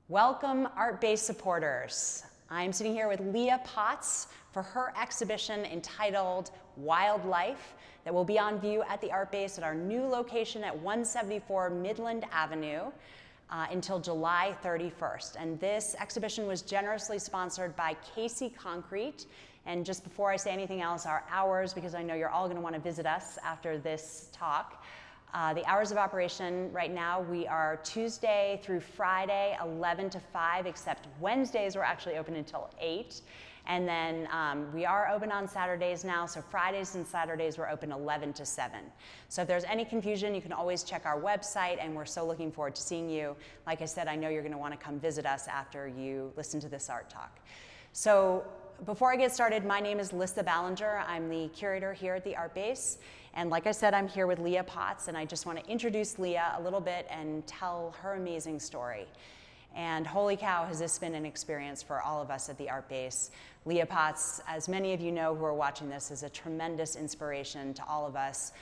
Welcome, Art Base supporters. I'm sitting here with Leah Potts for her exhibition entitled Wildlife that will be on view at the Art Base at our new location at 174 Midland Avenue until July 31st. And this exhibition was generously sponsored by Casey Concrete. And just before I say anything else, our hours, because I know you're all going to want to visit us after this talk. The hours of operation right now, we are Tuesday through Friday, 11 to 5, except Wednesdays we're actually open until 8. And then we are open on Saturdays now, so Fridays and Saturdays we're open 11 to 7. So if there's any confusion, you can always check our website, and we're so looking forward to seeing you. Like I said, I know you're going to want to come visit us after you listen to this art talk. So before I get started, my name is Lissa Ballinger. I'm the curator here at the Art Base. And like I said, I'm here with Leah Potts, and I just want to introduce Leah a little bit and tell her amazing story. And holy cow, has this been an experience for all of us at the Art Base. Leah Potts, as many of you know who are watching this, is a tremendous inspiration to all of us.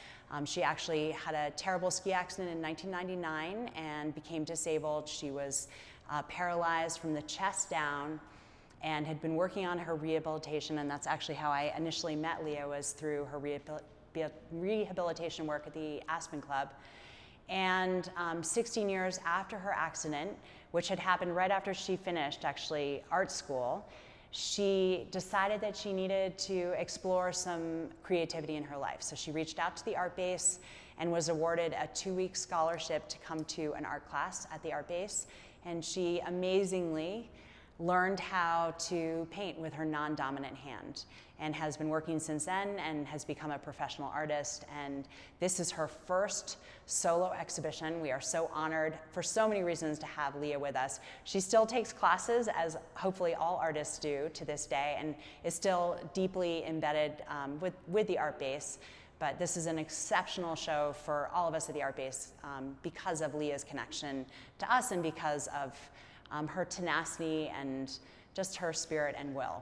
She actually had a terrible ski accident in 1999 and became disabled. She was paralyzed from the chest down and had been working on her rehabilitation, and that's actually how I initially met Leah, was through her rehabilitation work at the Aspen Club. And 16 years after her accident, which had happened right after she finished actually art school, she decided that she needed to explore some creativity in her life. So she reached out to the Art Base and was awarded a 2-week scholarship to come to an art class at the Art Base. And she amazingly learned how to paint with her non-dominant hand, and has been working since then and has become a professional artist. And this is her first solo exhibition. We are so honored for so many reasons to have Leah with us. She still takes classes, as hopefully all artists do to this day, and is still deeply embedded with the Art Base. But this is an exceptional show for all of us at the Art Base because of Leah's connection to us and because of her tenacity and just her spirit and will.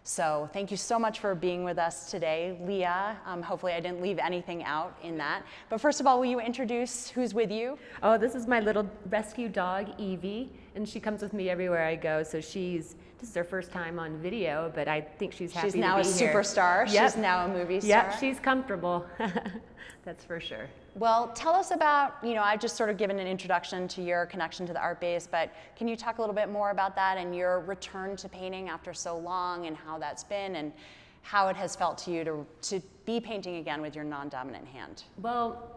So thank you so much for being with us today, Leah. Hopefully I didn't leave anything out in that. But first of all, will you introduce who's with you? Oh, this is my little rescue dog, Evie, and she comes with me everywhere I go. So this is her first time on video, but I think she's happy to be here. She's now a superstar. Yep. She's now a movie star. Yep, she's comfortable. That's for sure. Well, tell us about, I've just sort of given an introduction to your connection to the Art Base, but can you talk a little bit more about that and your return to painting after so long, and how that's been, and how it has felt to you to be painting again with your non-dominant hand? Well,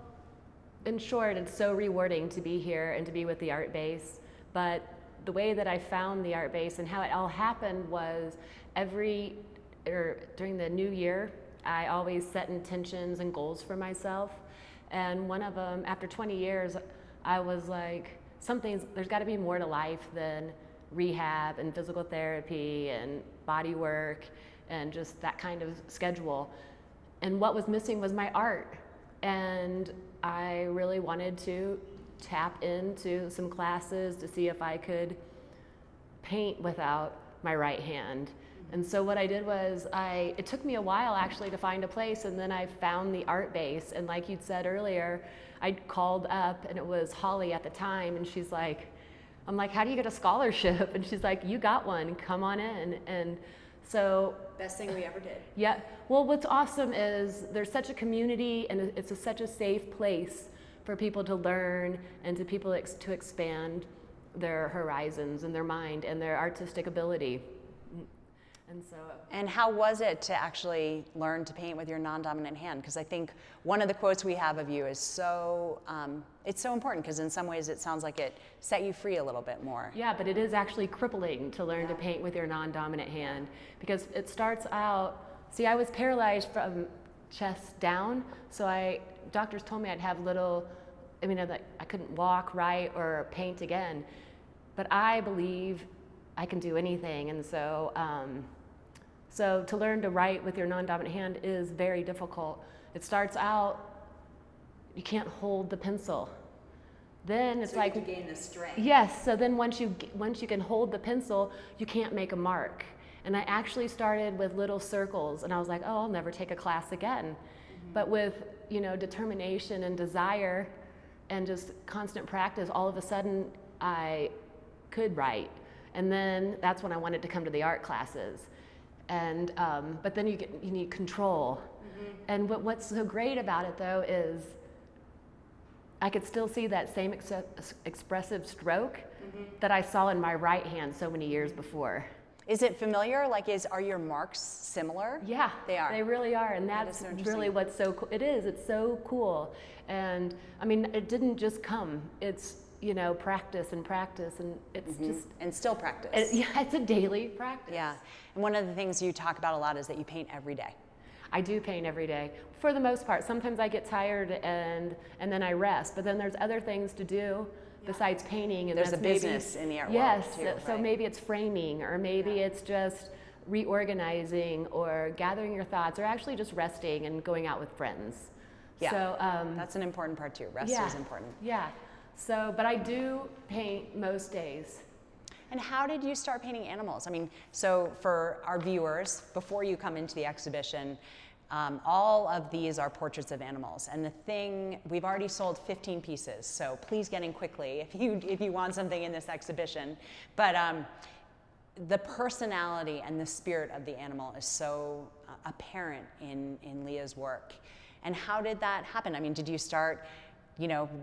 in short, it's so rewarding to be here and to be with the Art Base, but the way that I found the Art Base and how it all happened was during the new year, I always set intentions and goals for myself. And one of them, after 20 years, I was like, there's got to be more to life than rehab and physical therapy and body work and just that kind of schedule. And what was missing was my art. And I really wanted to tap into some classes to see if I could paint without my right hand. And so what I did was, it took me a while actually to find a place, and then I found the Art Base. And like you'd said earlier, I called up, and it was Holly at the time, and she's like, I'm like, how do you get a scholarship? And she's like, you got one, come on in. And so. Best thing we ever did. Yeah, well, what's awesome is there's such a community, and it's such a safe place for people to learn and to people to expand their horizons and their mind and their artistic ability. And how was it to actually learn to paint with your non-dominant hand? Because I think one of the quotes we have of you is it's so important, because in some ways it sounds like it set you free a little bit more. Yeah, but it is actually crippling to learn to paint with your non-dominant hand, because it starts out, I was paralyzed from chest down, so doctors told me I'd have I couldn't walk right or paint again, but I believe I can do anything, and so to learn to write with your non-dominant hand is very difficult. It starts out, you can't hold the pencil. Then it's like you gain the strength. Yes. So then once you can hold the pencil, you can't make a mark. And I actually started with little circles, and I was like, oh, I'll never take a class again. Mm-hmm. But with determination and desire and just constant practice, all of a sudden I could write. And then that's when I wanted to come to the art classes. And but then you need control. And what's so great about it though is I could still see that same expressive stroke that I saw in my right hand so many years before. Is it familiar? Like, are your marks similar? Yeah, they are. They really are, and that's really what's so cool. It is. It's so cool, and I mean, it didn't just come. It's practice, and it's just and still practice. It's a daily practice. Yeah, and one of the things you talk about a lot is that you paint every day. I do paint every day, for the most part. Sometimes I get tired and then I rest, but then there's other things to do besides painting. And there's a business in the art world too, right? So maybe it's framing, or maybe it's just reorganizing, or gathering your thoughts, or actually just resting and going out with friends. Yeah, so, that's an important part too. Rest is important. Yeah, so, but I do paint most days. And how did you start painting animals? I mean, so for our viewers, before you come into the exhibition, all of these are portraits of animals. And the thing, we've already sold 15 pieces, so please get in quickly if you want something in this exhibition. But the personality and the spirit of the animal is so apparent in Leah's work. And how did that happen? I mean, did you start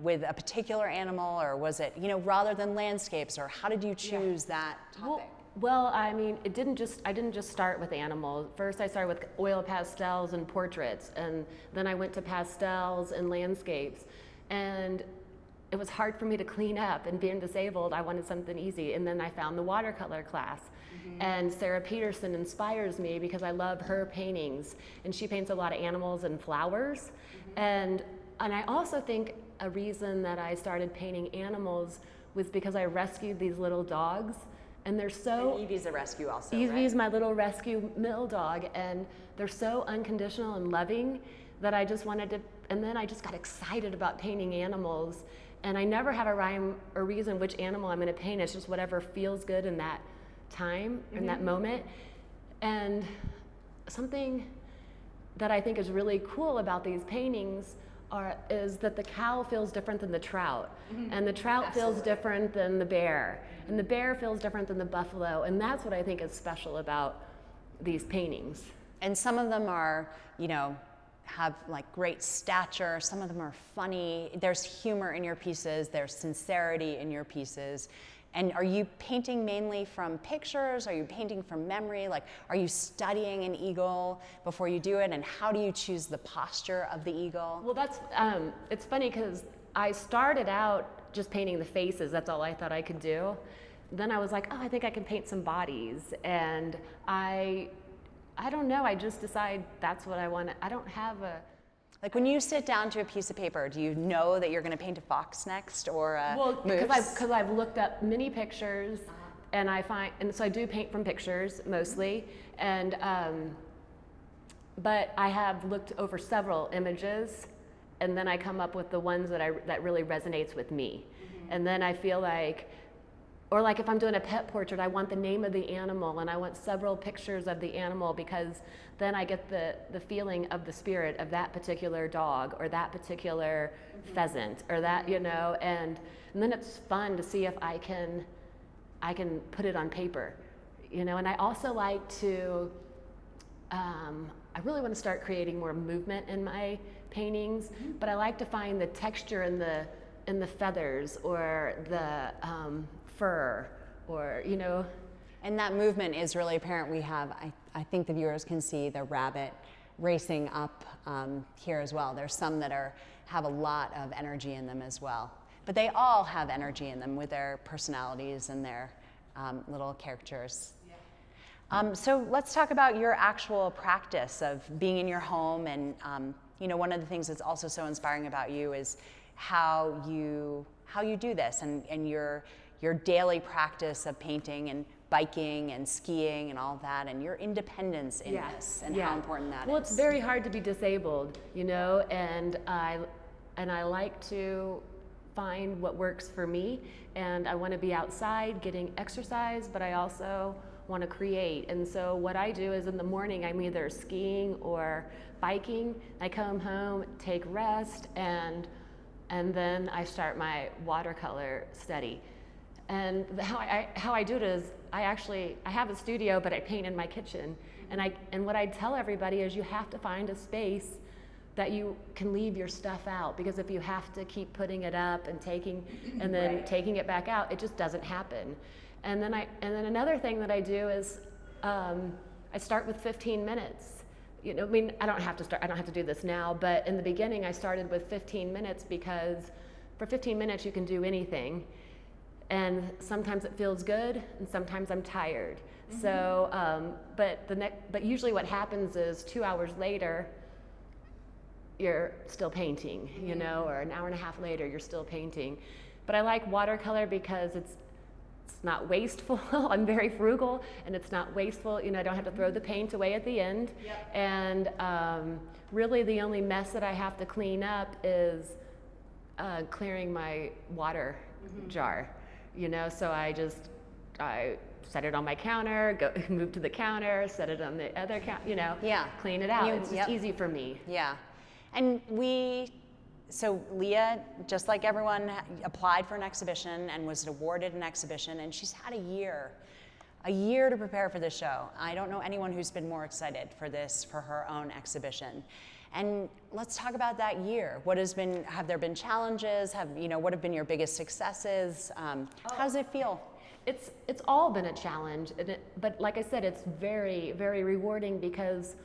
with a particular animal, or was it, rather than landscapes, or how did you choose that topic? Well, I mean, I didn't just start with animals. First, I started with oil pastels and portraits, and then I went to pastels and landscapes. And it was hard for me to clean up, and being disabled, I wanted something easy. And then I found the watercolor class. And Sarah Peterson inspires me because I love her paintings, and she paints a lot of animals and flowers. And I also think a reason that I started painting animals was because I rescued these little dogs, and they're so... And Evie's a rescue also, Evie's right? my little rescue mill dog, and they're so unconditional and loving that I just wanted to... And then I just got excited about painting animals, and I never have a rhyme or reason which animal I'm going to paint. It's just whatever feels good in that time, in that moment. And something that I think is really cool about these paintings is that the cow feels different than the trout, and the trout feels different than the bear, and the bear feels different than the buffalo, and that's what I think is special about these paintings. And some of them are, have like great stature, some of them are funny, there's humor in your pieces, there's sincerity in your pieces. And are you painting mainly from pictures? Are you painting from memory? Like, are you studying an eagle before you do it? And how do you choose the posture of the eagle? Well, that's, it's funny because I started out just painting the faces. That's all I thought I could do. Then I was like, oh, I think I can paint some bodies. And I don't know, I just decide that's what I want. I don't have a... Like when you sit down to a piece of paper, do you know that you're going to paint a fox next, or a moose? Because I've looked up many pictures, and so I do paint from pictures mostly, and but I have looked over several images, and then I come up with the ones that really resonates with me, and then I feel like. Or like if I'm doing a pet portrait, I want the name of the animal, and I want several pictures of the animal, because then I get the feeling of the spirit of that particular dog, or that particular pheasant, or that, and then it's fun to see if I can put it on paper, and I also like to, I really want to start creating more movement in my paintings, but I like to find the texture in the feathers, or the fur, or And that movement is really apparent. We have, I think the viewers can see the rabbit racing up here as well. There's some that have a lot of energy in them as well. But they all have energy in them with their personalities and their little characters. Yeah. So let's talk about your actual practice of being in your home. And one of the things that's also so inspiring about you is how you do this, and your daily practice of painting and biking and skiing and all that, and your independence in this, and how important that is. Well, it's very hard to be disabled, and I like to find what works for me, and I want to be outside getting exercise, but I also want to create. And so what I do is in the morning I'm either skiing or biking. I come home, take rest, and then I start my watercolor study. And how I do it is I have a studio, but I paint in my kitchen. And what I tell everybody is you have to find a space that you can leave your stuff out, because if you have to keep putting it up and taking taking it back out, it just doesn't happen. And then another thing that I do is I start with 15 minutes. I mean, I don't have to do this now, but in the beginning I started with 15 minutes because for 15 minutes you can do anything. And sometimes it feels good, and sometimes I'm tired. Mm-hmm. So, but usually what happens is 2 hours later, you're still painting, or an hour and a half later, you're still painting. But I like watercolor because it's not wasteful. I'm very frugal, and it's not wasteful. I don't have to throw the paint away at the end. Yep. And really, the only mess that I have to clean up is clearing my water jar. So I set it on my counter, move to the counter, set it on the other counter, clean it out. It's just easy for me. Yeah. And so Leah, just like everyone, applied for an exhibition and was awarded an exhibition, and she's had a year to prepare for this show. I don't know anyone who's been more excited for her own exhibition. And let's talk about that year. Have there been challenges? What have been your biggest successes? How does it feel? It's all been a challenge, but like I said, it's very, very rewarding because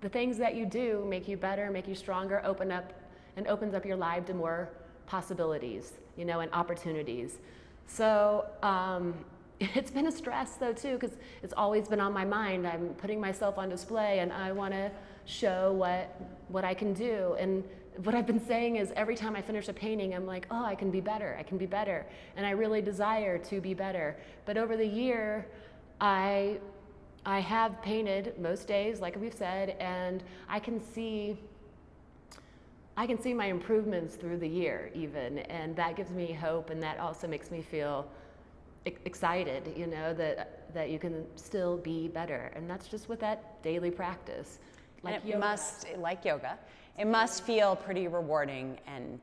the things that you do make you better, make you stronger, opens up your life to more possibilities, and opportunities. So it's been a stress though too, because it's always been on my mind. I'm putting myself on display, and I want to show what I can do. And what I've been saying is every time I finish a painting, I'm like, oh, I can be better, and I really desire to be better. But over the year, I have painted most days, like we've said, and I can see my improvements through the year even, and that gives me hope, and that also makes me feel excited, that you can still be better, and that's just with that daily practice. Like yoga, it must feel pretty rewarding and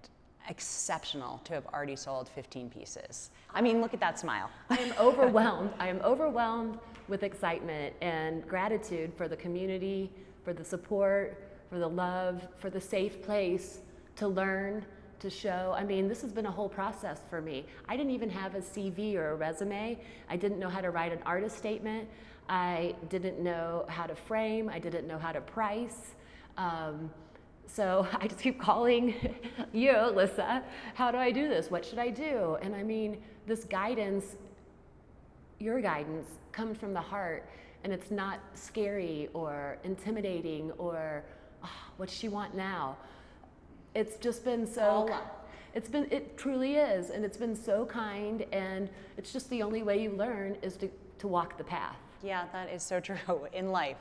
exceptional to have already sold 15 pieces. I mean, look at that smile. I am overwhelmed. I am overwhelmed with excitement and gratitude for the community, for the support, for the love, for the safe place to learn, to show. I mean, this has been a whole process for me. I didn't even have a CV or a resume. I didn't know how to write an artist statement. I didn't know how to frame. I didn't know how to price. So I just keep calling you, Lissa. How do I do this? What should I do? And I mean, this guidance, your guidance, comes from the heart, and it's not scary or intimidating or what does she want now? It's just been so. It truly is, and it's been so kind, and it's just the only way you learn is to walk the path. Yeah, that is so true in life.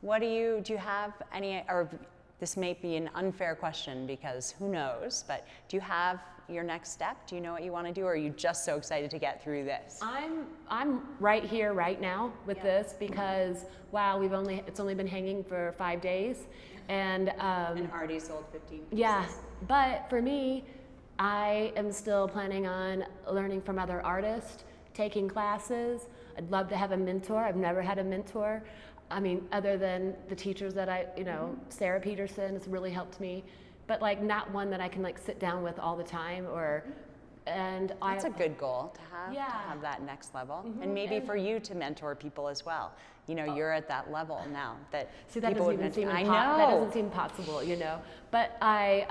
Do you have any, or this may be an unfair question because who knows, but do you have your next step? Do you know what you want to do, or are you just so excited to get through this? I'm right here, right now with this because, wow, it's only been hanging for 5 days. And already sold 15 pieces. Yeah, but for me, I am still planning on learning from other artists, taking classes. I'd love to have a mentor. I've never had a mentor. I mean, other than the teachers that Sarah Peterson has really helped me, but like not one that I can like sit down with all the time that's a good goal to have that next level. Mm-hmm. And maybe for you to mentor people as well. You're at that level now that that people doesn't even seem that doesn't seem possible, But I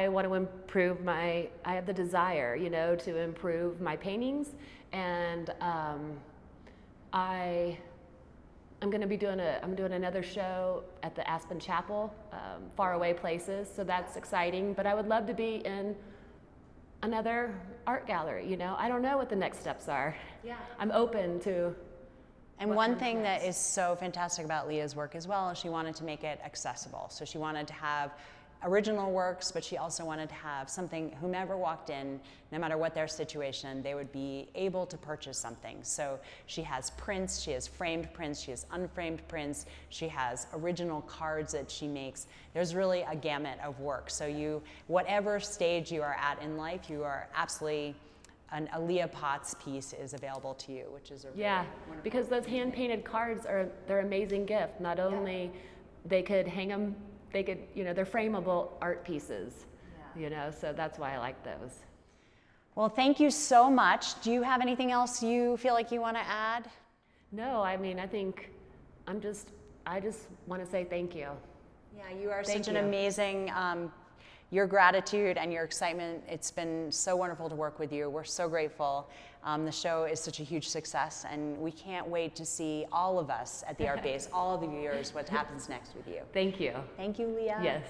want to improve I have the desire, to improve my paintings, and I'm going to be doing another show at the Aspen Chapel, faraway places, so that's exciting. But I would love to be in another art gallery. I don't know what the next steps are. Yeah, I'm open to. And one thing that is so fantastic about Leah's work as well is she wanted to make it accessible. So she wanted to have original works, but she also wanted to have something, whomever walked in, no matter what their situation, they would be able to purchase something. So she has prints, she has framed prints, she has unframed prints, she has original cards that she makes. There's really a gamut of work. So whatever stage you are at in life, you are absolutely a Leah Potts piece is available to you, which is a really Yeah, wonderful because those hand-painted cards they're an amazing gift. Not only they could hang them, they're frameable art pieces, so that's why I like those. Well, thank you so much. Do you have anything else you feel like you want to add? No, I mean, I think I just want to say thank you. Yeah, you are Thank such an you. amazing, your gratitude and your excitement, it's been so wonderful to work with you. We're so grateful. The show is such a huge success, and we can't wait to see all of us at the Art Base, all of the viewers, what happens next with you. Thank you. Thank you, Leah. Yes.